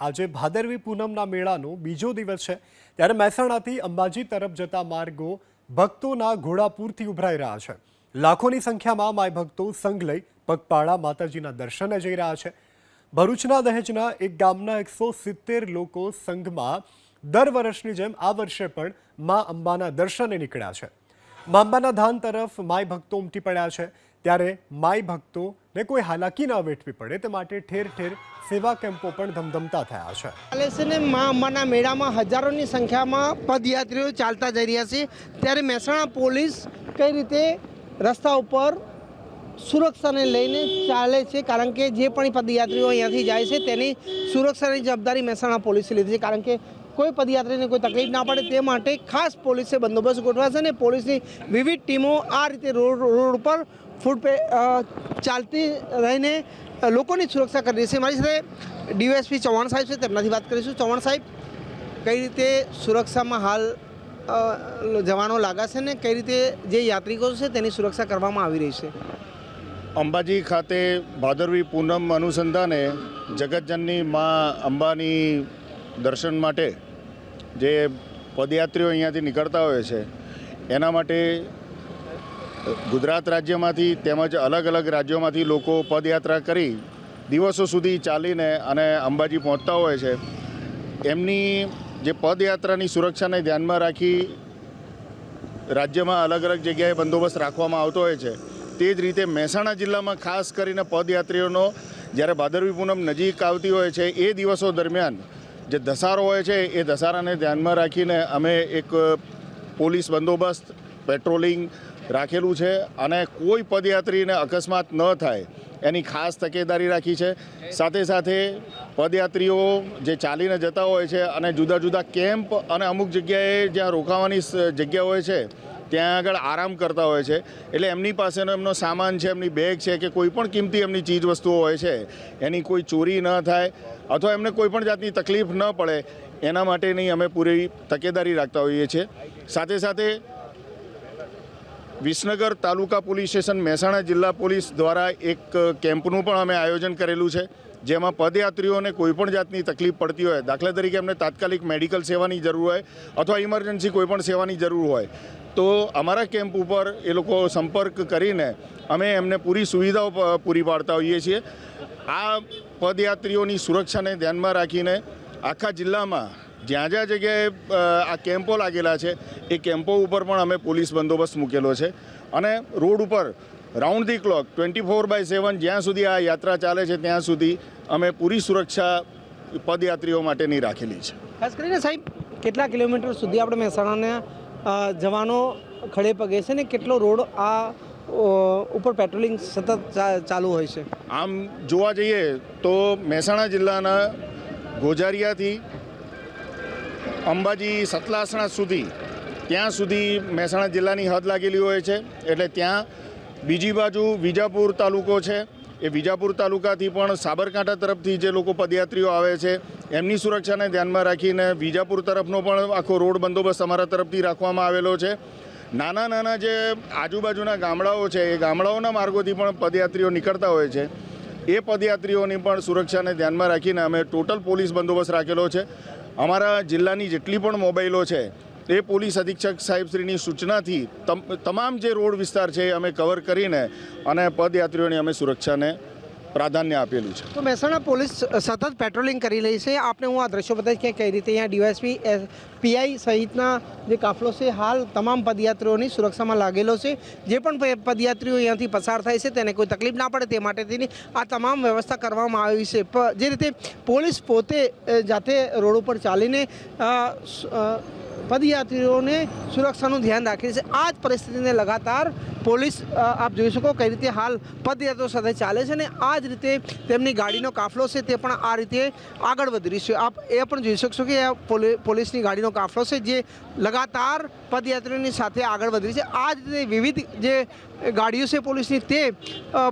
આજે ભાદરવી પૂનમના મેળાનો બીજો દિવસ છે ત્યારે મહેસાણાથી અંબાજી તરફ જતા માર્ગો ભક્તોના ઘોડાપૂરથી ઉભરાઈ રહ્યા છે। લાખોની સંખ્યામાં માય ભક્તો સંઘ લઈ પગપાળા માતાજીના દર્શને જઈ રહ્યા છે। ભરૂચના દહેજના એક ગામના 170 લોકો સંઘમાં દર વર્ષની જેમ આ વર્ષે પણ મા અંબાના દર્શને નીકળ્યા છે। મા અંબાના ધામ તરફ માય ભક્તો ઉમટી પડ્યા છે ત્યારે માય ભક્તોને કોઈ હાલાકી ન વેઠવી પડે તે માટે ઠેર ઠેર સેવા કેમ્પો પણ ધમધમતા થયા છે। કાલે છે ને મા અંબાના મેળામાં હજારોની સંખ્યામાં પદયાત્રીઓ ચાલતા જઈ રહ્યા છે ત્યારે મહેસાણા પોલીસ કઈ રીતે રસ્તા ઉપર સુરક્ષાને લઈને ચાલે છે, કારણ કે જે પણ પદયાત્રીઓ અહીંયાથી જાય છે તેની સુરક્ષાની જવાબદારી મહેસાણા પોલીસે લીધી છે, કારણ કે કોઈ પદયાત્રીને કોઈ તકલીફ ના પડે તે માટે ખાસ પોલીસે બંદોબસ્ત ગોઠવાશે અને પોલીસની વિવિધ ટીમો આ રીતે રોડ પર ફૂટ પે ચાલતી રહીને લોકોની સુરક્ષા કરી રહી છે। મારી સાથે ડીવાયએસપી ચૌહાણ સાહેબ છે, તેમનાથી વાત કરીશું। ચૌહાણ સાહેબ, કઈ રીતે સુરક્ષામાં હાલ જવાનો લાગ્યા છે ને કઈ રીતે જે યાત્રિકો છે તેની સુરક્ષા કરવામાં આવી રહી છે? અંબાજી ખાતે ભાદરવી પૂનમ અનુસંધાને જગતજનની મા અંબાની દર્શન માટે જે પદયાત્રીઓ અહીંયાથી નીકળતા હોય છે એના માટે ગુજરાત રાજ્યમાંથી તેમજ અલગ અલગ રાજ્યોમાંથી લોકો પદયાત્રા કરી દિવસો સુધી ચાલીને અને અંબાજી પહોંચતા હોય છે। એમની જે પદયાત્રાની સુરક્ષાને ધ્યાનમાં રાખી રાજ્યમાં અલગ અલગ જગ્યાએ બંદોબસ્ત રાખવામાં આવતો હોય છે। તે જ રીતે મહેસાણા જિલ્લામાં ખાસ કરીને પદયાત્રીઓનો જ્યારે ભાદરવી પૂનમ નજીક આવતી હોય છે એ દિવસો દરમિયાન જે ધસારો હોય છે એ ધસારાને ધ્યાનમાં રાખીને અમે એક પોલીસ બંદોબસ્ત પેટ્રોલિંગ રાખેલું છે અને કોઈ પદયાત્રીને અકસ્માત ન થાય એની ખાસ તકેદારી રાખી છે। સાથે સાથે પદયાત્રીઓ જે ચાલીને જતા હોય છે અને જુદા જુદા કેમ્પ અને અમુક જગ્યાએ જ્યાં રોકાવાની જગ્યા હોય છે ત્યાં આગળ આરામ કરતા હોય છે, એટલે એમની પાસેનો એમનો સામાન છે, એમની બેગ છે કે કોઈ પણ કિંમતી એમની ચીજ વસ્તુઓ હોય છે એની કોઈ ચોરી ન થાય અથવા એમને કોઈ પણ જાતની તકલીફ ન પડે એના માટેની અમે પૂરી તકેદારી રાખતા હોઈએ છીએ। સાથે સાથે વિસનગર તાલુકા પોલીસ સ્ટેશન મહેસાણા જિલ્લા પોલીસ દ્વારા એક કેમ્પનું પણ અમે આયોજન કરેલું છે, જેમાં પદયાત્રીઓને કોઈપણ જાતની તકલીફ પડતી હોય, દાખલા તરીકે એમને તાત્કાલિક મેડિકલ સેવાની જરૂર હોય અથવા ઇમરજન્સી કોઈપણ સેવાની જરૂર હોય તો અમારા કેમ્પ ઉપર એ લોકો સંપર્ક કરીને અમે એમને પૂરી સુવિધાઓ પૂરી પાડતા હોઈએ છીએ। આ પદયાત્રીઓની સુરક્ષાને ધ્યાનમાં રાખીને આખા જિલ્લામાં જ્યાં જ્યાં જગ્યાએ આ કેમ્પો લાગેલા છે એ કેમ્પો ઉપર પણ અમે પોલીસ બંદોબસ્ત મૂકેલો છે અને રોડ ઉપર રાઉન્ડ ધી ક્લોક 24/7 જ્યાં સુધી આ યાત્રા ચાલે છે ત્યાં સુધી અમે પૂરી સુરક્ષા પદયાત્રીઓ માટેની રાખેલી છે। ખાસ કરીને સાહેબ, કેટલા કિલોમીટર સુધી આપણે મહેસાણાના જવાનો ખડે પગે છે ને કેટલો રોડ આ ઉપર પેટ્રોલિંગ સતત ચાલુ હોય છે? આમ જોવા જઈએ તો મહેસાણા જિલ્લાના ગોજારિયાથી અંબાજી સતલાસણા સુધી ત્યાં સુધી મહેસાણા જિલ્લાની હદ લાગેલી હોય છે, એટલે ત્યાં બીજી બાજુ વિજાપુર તાલુકો છે, એ વિજાપુર તાલુકાથી પણ સાબરકાંઠા તરફથી જે લોકો પદયાત્રીઓ આવે છે એમની સુરક્ષાને ધ્યાનમાં રાખીને વિજાપુર તરફનો પણ આખો રોડ બંદોબસ્ત અમારા તરફથી રાખવામાં આવેલો છે। નાના નાના જે આજુબાજુના ગામડાઓ છે એ ગામડાઓના માર્ગોથી પણ પદયાત્રીઓ નીકળતા હોય છે, એ પદયાત્રીઓની પણ સુરક્ષાને ધ્યાનમાં રાખીને અમે ટોટલ પોલીસ બંદોબસ્ત રાખેલો છે। અમારા જિલ્લાની જેટલી પણ મોબાઈલો છે એ પોલીસ અધિક્ષક સાહેબશ્રીની સૂચનાથી તમામ જે રોડ વિસ્તાર છે એ અમે કવર કરીને અને પદયાત્રીઓની અમે સુરક્ષાને પ્રાધાન્ય આપેલું છે। તો મહેસાણા પોલીસ સતત પેટ્રોલિંગ કરી રહી છે। આપણે હું આ દ્રશ્યો બતાવીશ કે કઈ રીતે અહીંયા ડીવાયએસપી પીઆઈ સહિતના જે કાફલો છે હાલ તમામ પદયાત્રીઓની સુરક્ષામાં લાગેલો છે। જે પણ પદયાત્રીઓ અહીંયાથી પસાર થાય છે તેને કોઈ તકલીફ ના પડે તે માટેની આ તમામ વ્યવસ્થા કરવામાં આવી છે। જે રીતે પોલીસ પોતે જાતે રોડ ઉપર ચાલીને પદયાત્રીઓને સુરક્ષાનું ધ્યાન રાખે છે। આ જ પરિસ્થિતિને લગાતાર પોલીસ આપ જોઈ શકો કઈ રીતે હાલ પદયાત્રીઓ સાથે ચાલે છે અને આ જ રીતે તેમની ગાડીનો કાફલો છે તે પણ આ રીતે આગળ વધી રહ્યો છે। આપ એ પણ જોઈ શકશો કે આ પોલીસની ગાડીનો કાફલો છે જે લગાતાર પદયાત્રીઓની સાથે આગળ વધી રહી છે। આ જ રીતે વિવિધ જે ગાડીઓ છે પોલીસની તે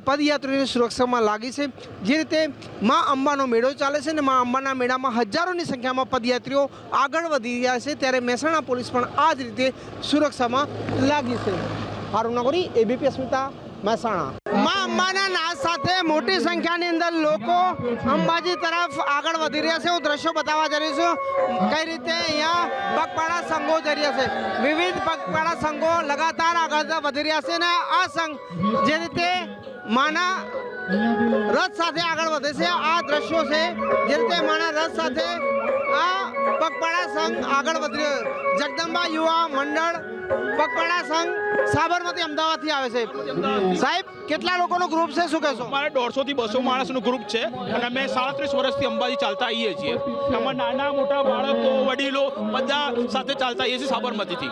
પદયાત્રીઓની સુરક્ષામાં લાગી છે। જે રીતે મા અંબાનો મેળો ચાલે છે ને મા અંબાના મેળામાં હજારોની સંખ્યામાં પદયાત્રીઓ આગળ વધી રહ્યા છે ત્યારે મહેસાણા પોલીસ પણ આ જ રીતે સુરક્ષામાં લાગી છે। હારૂન નગોરી, એબીપી અસ્મિતા, મહેસાણા। માં અંબાના નાદ સાથે મોટી સંખ્યાની અંદર લોકો અંબાજી તરફ આગળ વધી રહ્યા છે. હું દ્રશ્યો બતાવવા જઈ રહી છું કઈ રીતે અહીંયા પગપાળા સંઘો જઈ રહ્યા છે. વિવિધ પગપાળા સંઘો લગાતાર આગળ વધી રહ્યા છે અને આ સંઘ જે રીતે માના રથ સાથે આગળ વધે છે, આ દ્રશ્યો છે જે રીતે માના રથ સાથે આ પગપાળા સંઘ આગળ વધી રહ્યો. જગદંબા યુવા મંડળ પગપાળા સંઘ સાબરમતી અમદાવાદથી આવે છે. સાહેબ, કેટલા લોકોનું ગ્રુપ છે, શું કહેશો? અમારે 150 થી 200 માણસનું ગ્રુપ છે અને અમે 37 વર્ષથી અંબાજી ચાલતા આવીએ છીએ. એમાં નાના મોટા બાળકો વડીલો બધા સાથે ચાલતા આવીએ છીએ સાબરમતીથી.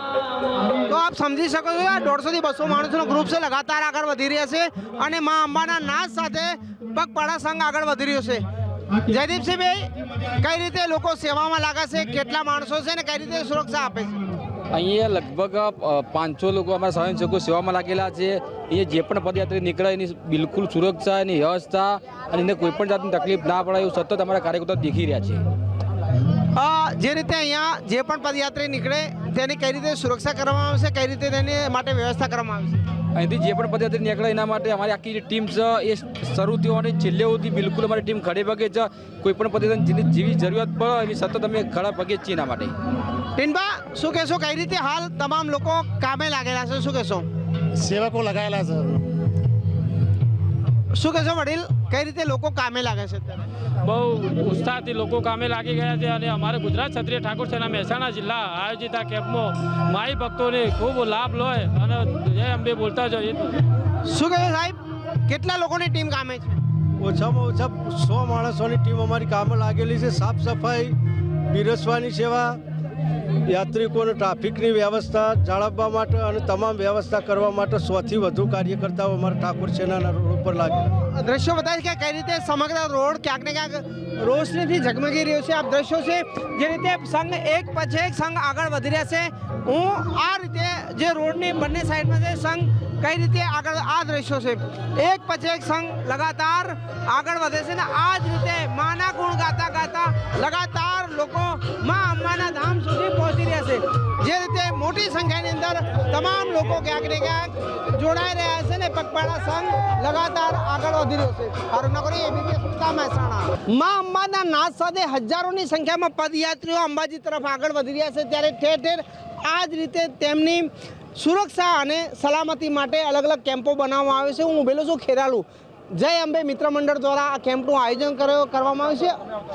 તો આપ સમજી શકો છો, આ 150 થી 200 માણસોનો ગ્રુપ છે, લગાતાર આગળ વધી રહ્યા છે અને મા અંબાના નાદ સાથે પગપાળા સંઘ આગળ વધી રહ્યો છે. જયદીપસિંહભાઈ, કઈ રીતે લોકો સેવામાં લાગે છે, કેટલા માણસો છે ને કઈ રીતે સુરક્ષા આપે છે? અહીંયા લગભગ 500 લોકો અમારા સ્વયંસેવકો સેવામાં લાગેલા છે. અહીંયા જે પણ પદયાત્રી નીકળે એની બિલકુલ સુરક્ષા, એની વ્યવસ્થા અને એને કોઈ પણ જાતની તકલીફ ના પડે એવું સતત અમારા કાર્યકર્તાઓ દેખી રહ્યા છે. જે રીતે અહીંયા જે પણ પદયાત્રી નીકળે તેની કઈ રીતે સુરક્ષા કરવામાં આવશે, કઈ રીતે તેની માટે વ્યવસ્થા કરવામાં આવશે? અહીંથી જે પણ પદયાત્રી નીકળે એના માટે અમારી આખી જે ટીમ છે એ શરૂથી અને છેલ્લે સુધી બિલકુલ અમારી ટીમ ખડે પગે છે. કોઈ પણ પદયાત્રી જેવી જરૂરિયાત પડે એની સતત અમે ખડા પગે જ છીએ એના માટે. ટીનબા, શું કહેશો, કઈ રીતે હાલ તમામ લોકો કામે લાગેલા છે, શું કહેશો? સેવકો લગાવેલા છે. શું કહેશો વડીલ, કઈ રીતે લોકો કામે લાગે છે અત્યારે? બહુ ઉત્સાહથી લોકો કામે લાગી ગયા છે અને અમારે ગુજરાત ક્ષત્રિય ઠાકોર સેના મહેસાણા જિલ્લા આયોજિત આ કેમ્પમાં માઈ ભક્તોને ખૂબ લાભ લે અને જય અંબે બોલતા જોઈએ. શું કહે સાહેબ, કેટલા લોકોની ટીમ કામે છે? ઓછામાં ઓછા 100 માણસોની ટીમ અમારી કામે લાગેલી છે. સાફ સફાઈ, પીરસવાની સેવા, યાત્રિકોને ટ્રાફિકની વ્યવસ્થા જાળવવા માટે અને તમામ વ્યવસ્થા કરવા માટે 100 થી વધુ કાર્યકર્તાઓ અમારા ઠાકોર સેનાના રોડ ઉપર લાગેલા. દ્રશ્યો બતાવે છે કે કઈ રીતે સમગ્ર રોડ ક્યાંક ને ક્યાંક રોશનીથી ઝગમગી રહ્યો છે. આ દ્રશ્યો છે જે રીતે સંઘ એક પછી એક સંઘ આગળ વધી રહ્યા છે. હું આ રીતે જે રોડની બંને સાઈડમાં છે સંઘ કઈ રીતે આગળ, આ દ્રશ્યો છે એક પછી એક સંઘ લગાતાર આગળ વધે છે ને આ જ રીતે માના ગુણ ગાતા ગાતા લગાતાર લોકો મા અંબાના ધામ સુધી પહોંચી રહ્યા છે. જે રીતે મોટી સંખ્યાની અંદર તમામ લોકો ક્યાંક ને ક્યાંક જોડાઈ રહ્યા છે ને પગપાળા સંઘ લગાતાર આગળ વધી રહ્યો છે. અરુણનગરી એબીપી સુરતા મહેસાણા. મા અંબાના નાદ સાથે હજારોની સંખ્યામાં પદયાત્રીઓ અંબાજી તરફ આગળ વધી રહ્યા છે ત્યારે ઠેર ઠેર આ જ રીતે તેમની સુરક્ષા અને સલામતી માટે અલગ અલગ કેમ્પો બનાવવામાં આવે છે. હું ઉભેલો છું ખેરાલુ જય અંબે મિત્ર મંડળ દ્વારા આ કેમ્પનું આયોજન કરવામાં આવ્યું છે.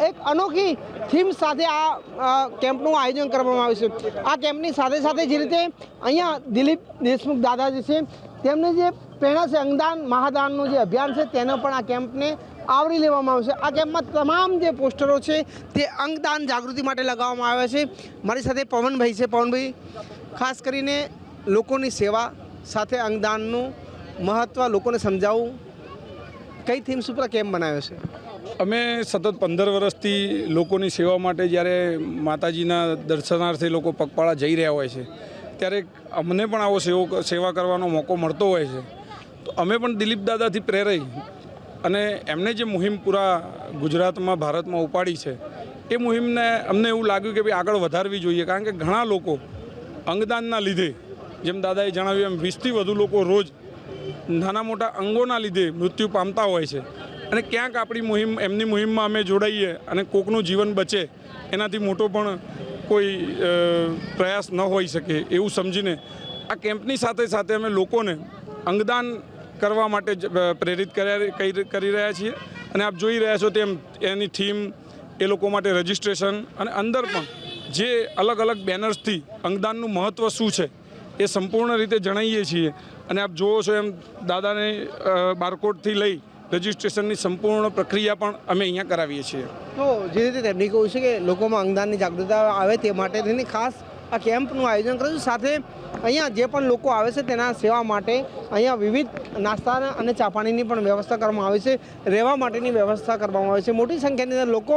એક અનોખી થીમ સાથે આ કેમ્પનું આયોજન કરવામાં આવ્યું છે. આ કેમ્પની સાથે સાથે જે રીતે અહીંયા દિલીપ દેશમુખ દાદાજી છે તેમની જે પ્રેરણા છે અંગદાન મહાદાનનું જે અભિયાન છે તેનો પણ આ કેમ્પને આવરી લેવામાં આવ્યું છે. આ કેમ્પમાં તમામ જે પોસ્ટરો છે તે અંગદાન જાગૃતિ માટે લગાવવામાં આવ્યા છે. મારી સાથે પવનભાઈ છે. પવનભાઈ, ખાસ કરીને લોકોની સેવા સાથે અંગદાનનું મહત્ત્વ લોકોને સમજાવવું, કઈ થીમ્સ ઉપર કેમ્પ બનાવ્યો છે? અમે સતત 15 વર્ષથી લોકોની સેવા માટે જ્યારે માતાજીના દર્શનાર્થે લોકો પગપાળા જઈ રહ્યા હોય છે ત્યારે અમને પણ આવો સેવા કરવાનો મોકો મળતો હોય છે. તો અમે પણ દિલીપ દાદાથી પ્રેરાઈ અને એમને જે મુહિમ પૂરા ગુજરાતમાં ભારતમાં ઉપાડી છે એ મુહિમને અમને એવું લાગ્યું કે ભાઈ આગળ વધારવી જોઈએ. કારણ કે ઘણા લોકો અંગદાનના લીધે, જેમ દાદાએ જણાવ્યું એમ 20થી વધુ લોકો રોજ નાના મોટા અંગોના લીધે મૃત્યુ પામતા હોય છે અને ક્યાંક આપણી મુહિમ, એમની મુહિમમાં અમે જોડાઈએ અને કોકનું જીવન બચે એનાથી મોટો પણ કોઈ પ્રયાસ ન હોઈ શકે એવું સમજીને આ કેમ્પની સાથે સાથે અમે લોકોને અંગદાન કરવા માટે પ્રેરિત કરી રહ્યા છીએ. અને આપ જોઈ રહ્યા છો તેમ એની થીમ, એ લોકો માટે રજિસ્ટ્રેશન અને અંદર પણ જે અલગ અલગ બેનર્સથી અંગદાનનું મહત્ત્વ શું છે એ સંપૂર્ણ રીતે જણાવીએ છીએ. અને આપ જુઓ છો એમ દાદાને બારકોડથી લઈ રજિસ્ટ્રેશનની સંપૂર્ણ પ્રક્રિયા પણ અમે અહીંયા કરાવીએ છીએ. તો જે રીતે તેમની કહ્યું છે કે લોકોમાં અંગદાનની જાગૃતતા આવે તે માટે તેની ખાસ આ કેમ્પનું આયોજન કર્યું. સાથે અહીંયા જે પણ લોકો આવે છે તેના સેવા માટે અહીંયા વિવિધ નાસ્તા અને ચા પાણીની પણ વ્યવસ્થા કરવામાં આવે છે, રહેવા માટેની વ્યવસ્થા કરવામાં આવે છે. મોટી સંખ્યાની અંદર લોકો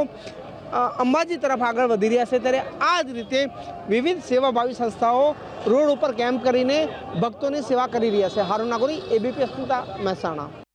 અંબાજી તરફ આગળ વધી રહ્યા છે ત્યારે આ જ રીતે વિવિધ સેવાભાવી સંસ્થાઓ રોડ ઉપર કેમ્પ કરીને ભક્તોની સેવા કરી રહ્યા છે. હારૂન નાગોરી, એબીપી અસ્મિતા, મહેસાણા.